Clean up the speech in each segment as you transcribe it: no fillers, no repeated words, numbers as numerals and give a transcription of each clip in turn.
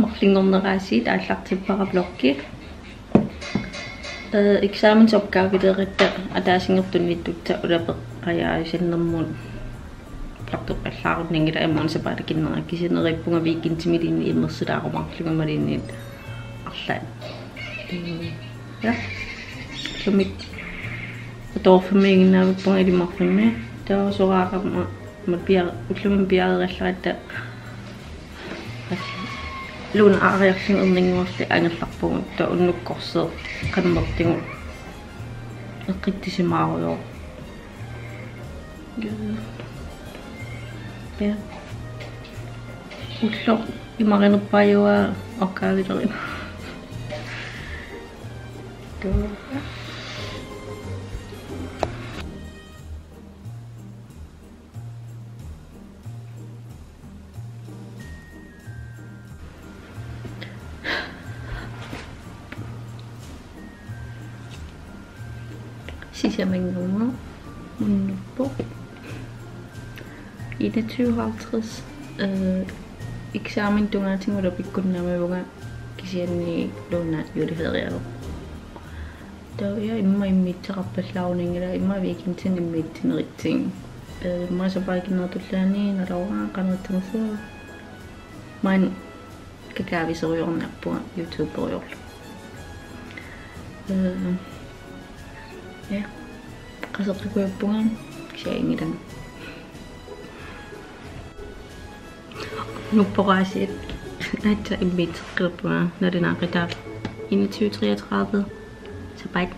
марлингорнераасиит ааллартиппара экзамensopgave видеретта атаасингертун виттутта улапе қаяасиннэрмуун плартоққаллааруннингила аммуунсапаата киннера кисинериппунга викинтимилинни иммерсулаарумарлугамалинниит арлаат я сумик тоорфамиигиннаавиппунга илимарфимми таасораақарма мапиа уллумин пиаералларатта луна ариарлин эрнингуарли ангерларпугу та уннуккорсеэ каннертигу эққиттисимааруйоо я улло имаринерпааюа оккаавилерин Sisamengummer munnuppo 21:50 eksamen tungatingula pikkunnaamavuga kisianni luunnaat juliferialu tawia imma immitteqarpallaaruningila imma vikintin immittineritting imma sapaakinnertullaani nalauraa qanertamusua man kakaaviseriornerpuga youtube-periorlu ja qasaqquippunga kisiaingilan nupporaasiit atta immitteqqilppunga nalinaaqitaap 21:33 sapat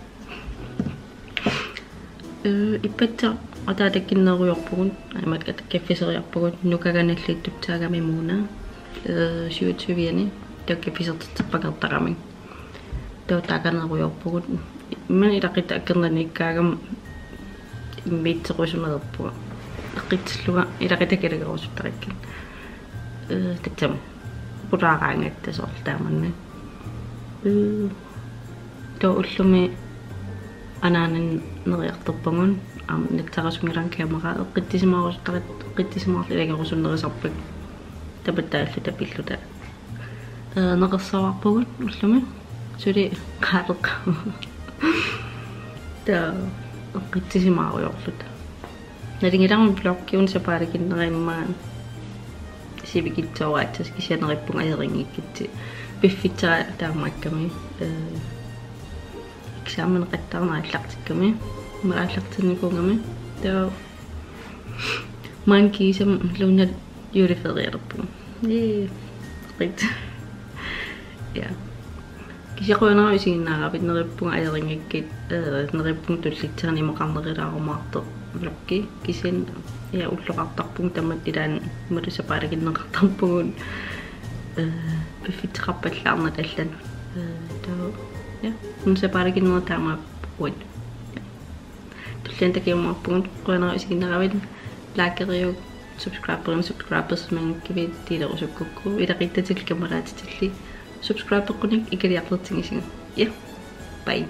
ippatta atatakkinneruyorpugun aimat kaffiseriarpugut nukaganallittuttaagamimuuna 27-ni takkafiserterpaqertaqami tawtaqaneruyorpugut men ilaqita akkernanikkaagam immittequsunererpuga eqqitsilluga ilaqitakilagerusuttarakkin tatsam puraaqaangattasortaamanni to ullumi anaanan neriarterpungun nattaqasumilan kamera eqqittisimaarusuttarat eqqittisimаарlilagerusunnerisarput tapattaallu tapilluta neqersaarpugun ullumi suli qaaleq ta eqqittisimaaruyorluta nalingilarun bloggiun sapaalakinnerimmaan sibikitsoraattas kisianerippunga ajeringikkitsi piffitsaa taamakkami eksamen qattarnaallartikkami maallartinnikungami taa mankiisam luunat juliferialerppu qit ja kisiaqunera isiginnaarapit nerippunga ajeringikkit nerippung tullitsaani moqarnerilaarumaarteq bloggi kisin ja ulloqartarpung tammat ilaan mulusapalakinneqartarpugun piffitteqarpallaarna tallan taa ja mulusapalakinnera taamaap uat tullan takiumaarpugun quanera isiginnaravit laakeriuk subscribers man kivit tiilerusukukku ilaqittatil kameraatitilli subscribe-eqqunik ikaliarlertingisinga ja bye